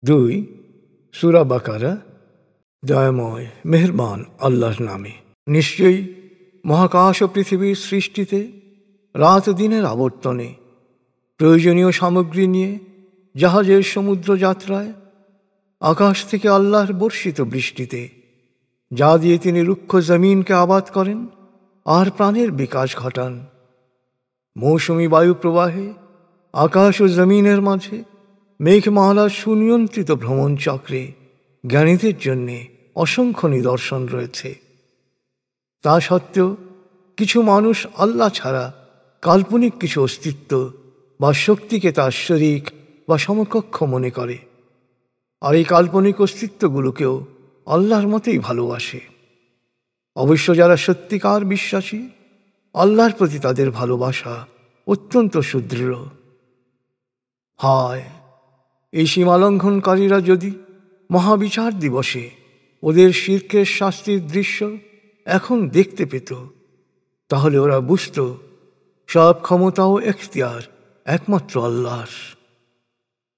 2 সূরা বাকারা। দয়াময় মেহেরবান আল্লাহর নামে। নিশ্চয়ই মহাকাশ ও পৃথিবীর সৃষ্টিতে, রাত দিনের আবর্তনে, প্রয়োজনীয় সামগ্রী নিয়ে জাহাজের সমুদ্র যাত্রায়, আকাশ থেকে আল্লাহর বর্ষিত বৃষ্টিতে, যা দিয়ে তিনি রুক্ষ জমিনকে আবাদ করেন আর প্রাণের বিকাশ ঘটান, মৌসুমী বায়ু প্রবাহে, আকাশ ও জমিনের মাঝে মেঘমালার সুনিয়ন্ত্রিত ভ্রমণ চক্রে জ্ঞানীদের জন্যে অসংখ্য নিদর্শন রয়েছে। তা সত্ত্বেও কিছু মানুষ আল্লাহ ছাড়া কাল্পনিক কিছু অস্তিত্ব বা শক্তিকে তার শরীক বা সমকক্ষ মনে করে, আর এই কাল্পনিক অস্তিত্বগুলোকেও আল্লাহর মতোই ভালোবাসে। অবশ্য যারা সত্যিকার বিশ্বাসী, আল্লাহর প্রতি তাদের ভালোবাসা অত্যন্ত সুদৃঢ়। হায়, এই সীমালঙ্ঘনকারীরা যদি মহাবিচার দিবসে ওদের শিরকের শাস্তির দৃশ্য এখন দেখতে পেত, তাহলে ওরা বুঝত সব ক্ষমতা ও এখতিয়ার একমাত্র আল্লাহর।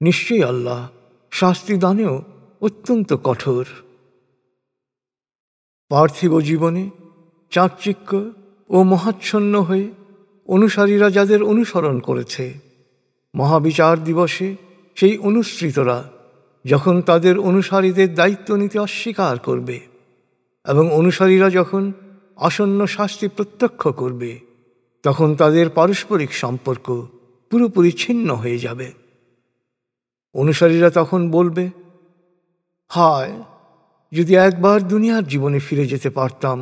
নিশ্চয়ই আল্লাহ শাস্তি দানেও অত্যন্ত কঠোর। পার্থিব জীবনে চাকচিক্য ও মহাচ্ছন্ন হয়ে অনুসারীরা যাদের অনুসরণ করেছে, মহাবিচার দিবসে সেই অনুসৃতরা যখন তাদের অনুসারীদের দায়িত্ব নিতে অস্বীকার করবে এবং অনুসারীরা যখন আসন্ন শাস্তি প্রত্যক্ষ করবে, তখন তাদের পারস্পরিক সম্পর্ক পুরোপুরি ছিন্ন হয়ে যাবে। অনুসারীরা তখন বলবে, হায়, যদি একবার দুনিয়ার জীবনে ফিরে যেতে পারতাম,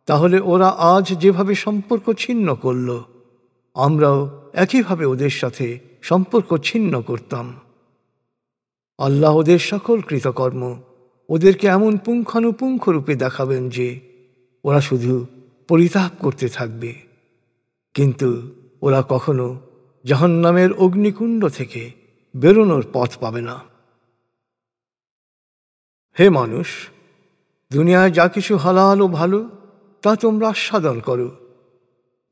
তাহলে ওরা আজ যেভাবে সম্পর্ক ছিন্ন করল, আমরাও একইভাবে ওদের সাথে সম্পর্ক ছিন্ন করতাম। আল্লাহ ওদের সকল কৃতকর্ম ওদেরকে এমন পুঙ্খানুপুঙ্খ রূপে দেখাবেন যে ওরা শুধু পরিতাপ করতে থাকবে, কিন্তু ওরা কখনো জাহান্নামের অগ্নিকুণ্ড থেকে বেরোনোর পথ পাবে না। হে মানুষ, দুনিয়ায় যা কিছু হালাল ও ভালো তা তোমরা আস্বাদন করো,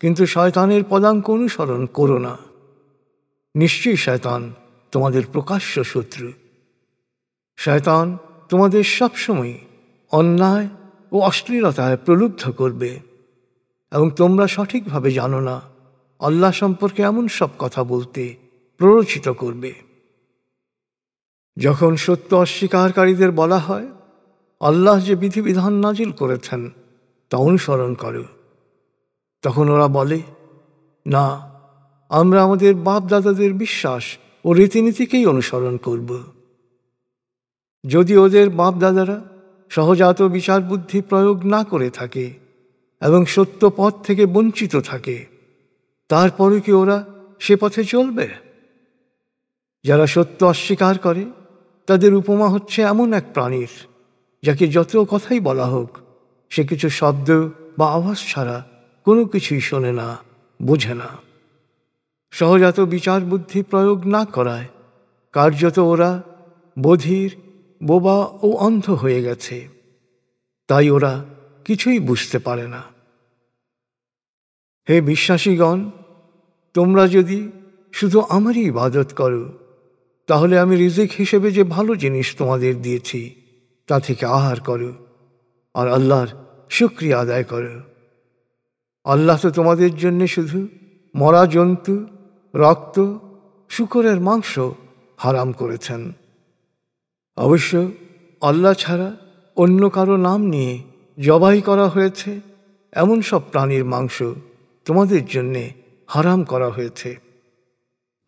কিন্তু শয়তানের পদাঙ্ক অনুসরণ করো না। নিশ্চয়ই শয়তান তোমাদের প্রকাশ্য শত্রু। শয়তান তোমাদের সবসময় অন্যায় ও অশ্লীলতায় প্রলুব্ধ করবে, এবং তোমরা সঠিকভাবে জানো না আল্লাহ সম্পর্কে এমন সব কথা বলতে প্ররোচিত করবে। যখন সত্য অস্বীকারীদের বলা হয়, আল্লাহ যে বিধিবিধান নাজিল করেছেন তা অনুসরণ করো, তখন ওরা বলে, না, আমরা আমাদের বাপ দাদাদের বিশ্বাস ও রীতিনীতিকেই অনুসরণ করব। যদি ওদের বাপ দাদারা সহজাত বিচার বুদ্ধি প্রয়োগ না করে থাকে এবং সত্য পথ থেকে বঞ্চিত থাকে, তারপরে কি ওরা সে পথে চলবে? যারা সত্য অস্বীকার করে তাদের উপমা হচ্ছে এমন এক প্রাণীর, যাকে যত কথাই বলা হোক, সে কিছু শব্দ বা আওয়াজ ছাড়া কোনো কিছুই শোনে না, বোঝে না। সহজাত বিচার বুদ্ধি প্রয়োগ না করায় কার্যত ওরা বধির, বোবা ও অন্ধ হয়ে গেছে, তাই ওরা কিছুই বুঝতে পারে না। হে বিশ্বাসীগণ, তোমরা যদি শুধু আমারই ইবাদত করো, তাহলে আমি রিজিক হিসেবে যে ভালো জিনিস তোমাদের দিয়েছি তা থেকে আহার করো আর আল্লাহর শুকরিয়া আদায় করো। আল্লাহ তো তোমাদের জন্য শুধু মরা জন্তু, রক্ত, শূকরের মাংস হারাম করেছেন। অবশ্য আল্লাহ ছাড়া অন্য কারো নাম নিয়ে জবাই করা হয়েছে এমন সব প্রাণীর মাংস তোমাদের জন্যে হারাম করা হয়েছে,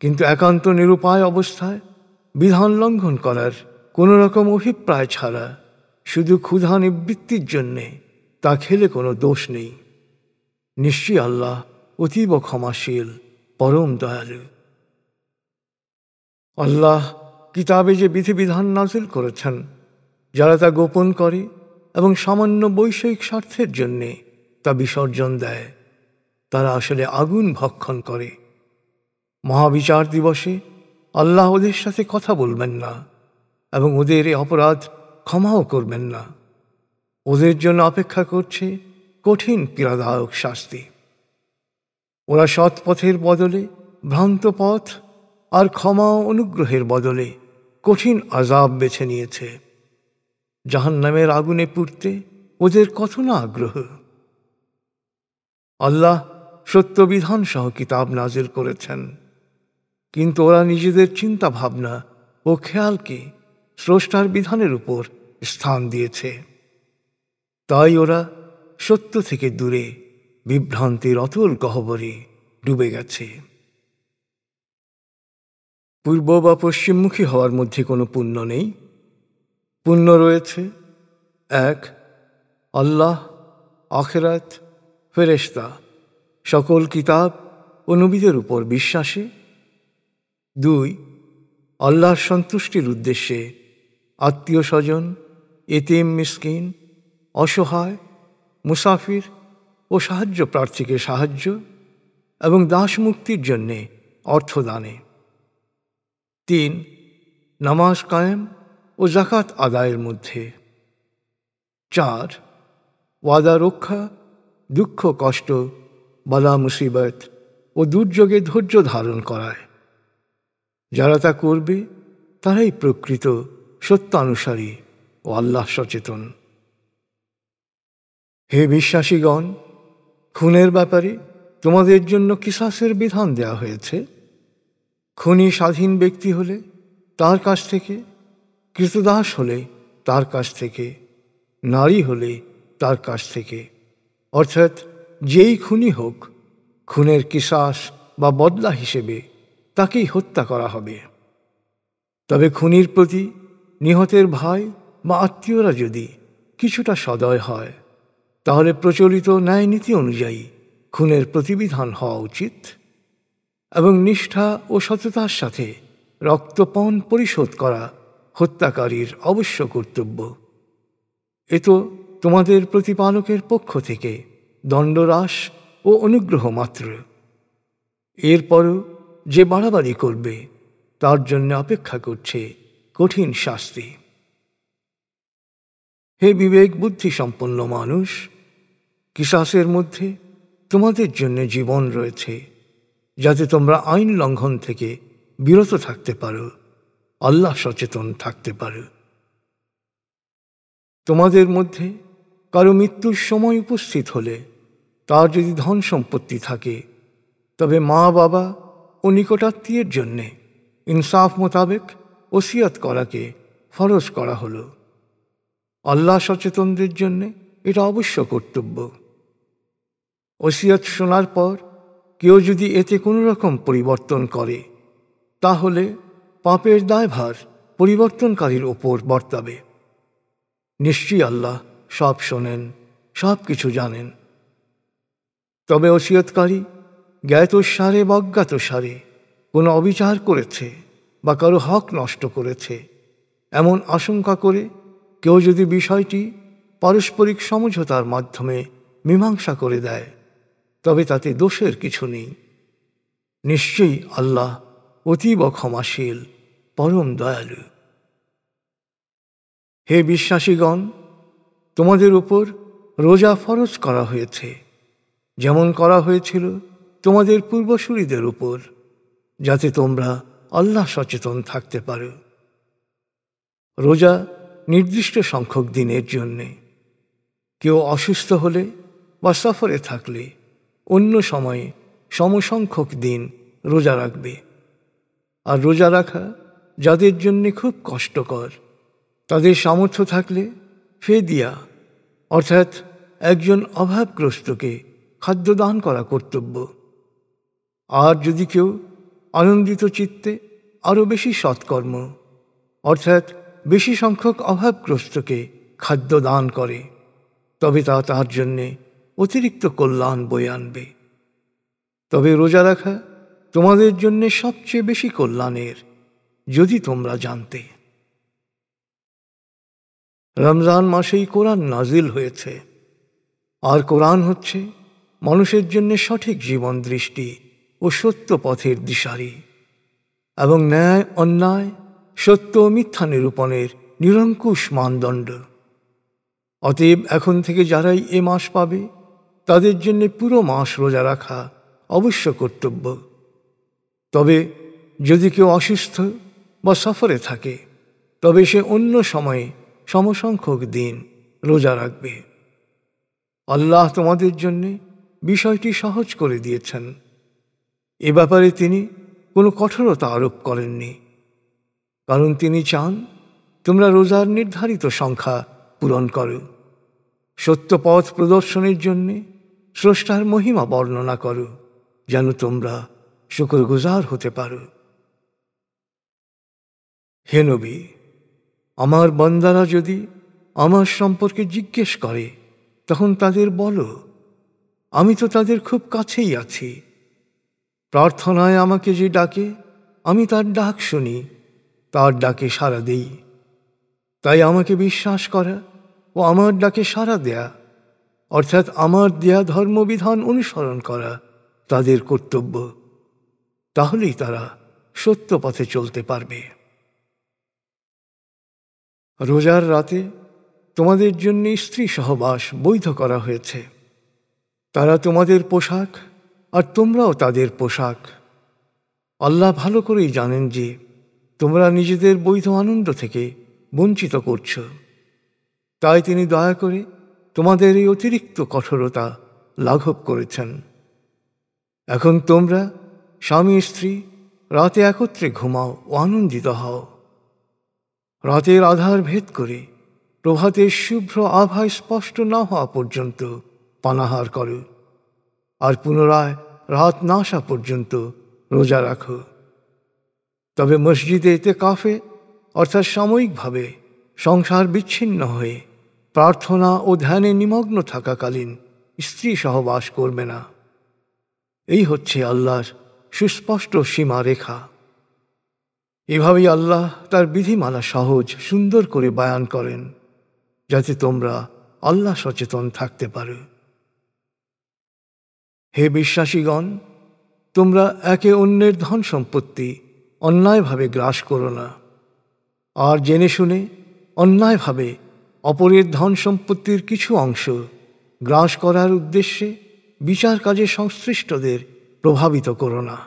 কিন্তু একান্ত নিরুপায় অবস্থায় বিধান লঙ্ঘন করার কোনো রকম অভিপ্রায় ছাড়া শুধু ক্ষুধা নিবৃত্তির জন্যে তা খেলে কোনো দোষ নেই। নিশ্চয়ই আল্লাহ অতীব ক্ষমাশীল, পরম দয়ালু। আল্লাহ কিতাবে যে বিধিবিধান নাজিল করেছেন, যারা তা গোপন করে এবং সামান্য বৈষয়িক স্বার্থের জন্যে তা বিসর্জন দেয়, তারা আসলে আগুন ভক্ষণ করে। মহাবিচার দিবসে আল্লাহ ওদের সাথে কথা বলবেন না এবং ওদের এ অপরাধ ক্ষমাও করবেন না। ওদের জন্য অপেক্ষা করছে কঠিন পীড়াদায়ক শাস্তি। ওরা সৎ পথের বদলে ভ্রান্ত পথ আর ক্ষমা ও অনুগ্রহের বদলে কঠিন আযাব বেছে নিয়েছে। জাহান্নামের আগুনে পুড়তে ওদের কত না আগ্রহ। আল্লাহ সত্য বিধান সহ কিতাব নাজিল করেছেন, কিন্তু ওরা নিজেদের চিন্তা ভাবনা ও খেয়ালকে স্রষ্টার বিধানের উপর স্থান দিয়েছে। তাই ওরা সত্য থেকে দূরে বিভ্রান্তির অতল গহ্বরে ডুবে গেছে। পূর্ব বা পশ্চিমমুখী হওয়ার মধ্যে কোনো পুণ্য নেই। পুণ্য রয়েছে 1. আল্লাহ, আখিরাত, ফেরেশতা, সকল কিতাব ও নবীদের উপর বিশ্বাসে। 2. আল্লাহর সন্তুষ্টির উদ্দেশ্যে আত্মীয় স্বজন, এতিম মিসকিন, অসহায়, মুসাফির ও সাহায্য প্রার্থীকে সাহায্য এবং দাস মুক্তির জন্যে অর্থদানে। 3. নামাজ কায়েম ও যাকাত আদায়ের মধ্যে। 4. ওয়াদা রক্ষা, দুঃখ কষ্ট, বালা মুসিবত ও দুর্যোগে ধৈর্য ধারণ করায়। যারা তা করবে তারাই প্রকৃত সত্যানুসারী ও আল্লাহ সচেতন। হে বিশ্বাসীগণ, খুনের ব্যাপারে তোমাদের জন্য কিসাসের বিধান দেওয়া হয়েছে। খুনি স্বাধীন ব্যক্তি হলে তার কাছ থেকে, কৃতদাস হলে তার কাছ থেকে, নারী হলে তার কাছ থেকে, অর্থাৎ যেই খুনি হোক, খুনের কিসাস বা বদলা হিসেবে তাকেই হত্যা করা হবে। তবে খুনির প্রতি নিহতের ভাই বা আত্মীয়রা যদি কিছুটা সদয় হয়, তাহলে প্রচলিত ন্যায় নীতি অনুযায়ী খুনের প্রতিবিধান হওয়া উচিত এবং নিষ্ঠা ও সততার সাথে রক্তপণ পরিশোধ করা হত্যাকারীর অবশ্য কর্তব্য। এ তো তোমাদের প্রতিপালকের পক্ষ থেকে দণ্ডহ্রাস ও অনুগ্রহ মাত্র। এরপরও যে বাড়াবাড়ি করবে তার জন্য অপেক্ষা করছে কঠিন শাস্তি। হে বিবেক বুদ্ধি সম্পন্ন মানুষ, কিসাসের মধ্যে তোমাদের জন্য জীবন রয়েছে, যাতে তোমরা আইন লঙ্ঘন থেকে বিরত থাকতে পারো, আল্লাহ সচেতন থাকতে পারো। তোমাদের মধ্যে কারো মৃত্যুর সময় উপস্থিত হলে তার যদি ধন সম্পত্তি থাকে, তবে মা বাবা ও নিকটাত্মীয়ের জন্যে ইনসাফ মোতাবেক ওসিয়ত করাকে ফরজ করা হলো। আল্লাহ সচেতনদের জন্যে এটা অবশ্য কর্তব্য। ওসিয়ত শোনার পর কেউ যদি এতে কোনো রকম পরিবর্তন করে, তাহলে পাপের দায়ভার পরিবর্তনকারীর ওপর বর্তাবে। নিশ্চয়ই আল্লাহ সব শোনেন, সব কিছু জানেন। তবে ওসিয়তকারী জ্ঞাতসারে বা অজ্ঞাতসারে কোনো অবিচার করেছে বা কারো হক নষ্ট করেছে এমন আশঙ্কা করে কেউ যদি বিষয়টি পারস্পরিক সমঝোতার মাধ্যমে মীমাংসা করে দেয়, তবে তাতে দোষের কিছু নেই। নিশ্চয়ই আল্লাহ অতীব ক্ষমাশীল, পরম দয়ালু। হে বিশ্বাসীগণ, তোমাদের উপর রোজা ফরজ করা হয়েছে, যেমন করা হয়েছিল তোমাদের পূর্বসূরীদের উপর, যাতে তোমরা আল্লাহ সচেতন থাকতে পারো। রোজা নির্দিষ্ট সংখ্যক দিনের জন্যে। কেউ অসুস্থ হলে বা সফরে থাকলে অন্য সময়ে সমসংখ্যক দিন রোজা রাখবে। আর রোজা রাখা যাদের জন্যে খুব কষ্টকর, তাদের সামর্থ্য থাকলে ফেদিয়া অর্থাৎ একজন অভাবগ্রস্তকে খাদ্য দান করা কর্তব্য। আর যদি কেউ আনন্দিত চিত্তে আরও বেশি সৎকর্ম অর্থাৎ বেশি সংখ্যক অভাবগ্রস্তকে খাদ্য দান করে, তবে তা তার জন্যে অতিরিক্ত কল্যাণ বয়ে আনবে। তবে রোজা রাখা তোমাদের জন্যে সবচেয়ে বেশি কল্যাণের, যদি তোমরা জানতে। রমজান মাসেই কোরআন নাজিল হয়েছে, আর কোরআন হচ্ছে মানুষের জন্য সঠিক জীবন দৃষ্টি ও সত্য পথের দিশারি এবং ন্যায় অন্যায়, সত্য ও মিথ্যা নিরূপণের নিরঙ্কুশ মানদণ্ড। অতএব এখন থেকে যারাই এ মাস পাবে, তাদের জন্য পুরো মাস রোজা রাখা অবশ্য কর্তব্য। তবে যদি কেউ অসুস্থ বা সফরে থাকে, তবে সে অন্য সময়ে সমসংখ্যক দিন রোজা রাখবে। আল্লাহ তোমাদের জন্য বিষয়টি সহজ করে দিয়েছেন। এ ব্যাপারে তিনি কোনো কঠোরতা আরোপ করেননি, কারণ তিনি চান তোমরা রোজার নির্ধারিত সংখ্যা পূরণ করো, সত্য পথ প্রদর্শনের জন্যে স্রষ্টার মহিমা বর্ণনা করো, যেন তোমরা শুকরগুজার হতে পারো। হে নবী, আমার বান্দারা যদি আমার সম্পর্কে জিজ্ঞেস করে তখন তাদের বলো, আমি তো তাদের খুব কাছেই আছি। প্রার্থনায় আমাকে যে ডাকে আমি তার ডাক শুনি, তার ডাকে সাড়া দেই। তাই আমাকে বিশ্বাস করা ও আমার ডাকে সাড়া দেয়া, অর্থাৎ আমার দেয়া ধর্মবিধান অনুসরণ করা তাদের কর্তব্য। তাহলেই তারা সত্য পথে চলতে পারবে। রোজার রাতে তোমাদের জন্য স্ত্রী সহবাস বৈধ করা হয়েছে। তারা তোমাদের পোশাক আর তোমরাও তাদের পোশাক। আল্লাহ ভালো করেই জানেন যে তোমরা নিজেদের বৈধ আনন্দ থেকে বঞ্চিত করছ। তাই তিনি দয়া করে তোমাদের এই অতিরিক্ত কঠোরতা লাঘব করেছেন। এখন তোমরা স্বামী স্ত্রী রাতে একত্রে ঘুমাও ও আনন্দিত হও। রাতের আধার ভেদ করে প্রভাতের শুভ্র আভায় স্পষ্ট না হওয়া পর্যন্ত পানাহার করো, আর পুনরায় রাত না আসা পর্যন্ত রোজা রাখো। তবে মসজিদে ইতিকাফে অর্থাৎ সাময়িকভাবে সংসার বিচ্ছিন্ন হয়ে প্রার্থনা ও ধ্যানে নিমগ্ন থাকাকালীন স্ত্রী সহবাস করবে না। এই হচ্ছে আল্লাহর সুস্পষ্ট সীমারেখা। এভাবেই আল্লাহ তার বিধিমালা সহজ সুন্দর করে বয়ান করেন, যাতে তোমরা আল্লাহ সচেতন থাকতে পারো। হে বিশ্বাসীগণ, তোমরা একে অন্যের ধন সম্পত্তি অন্যায়ভাবে গ্রাস করো না, আর জেনে শুনে অন্যায়ভাবে অপরের ধন সম্পত্তির কিছু অংশ গ্রাস করার উদ্দেশ্যে বিচার কাজে সংশ্লিষ্টদের প্রভাবিত করো না।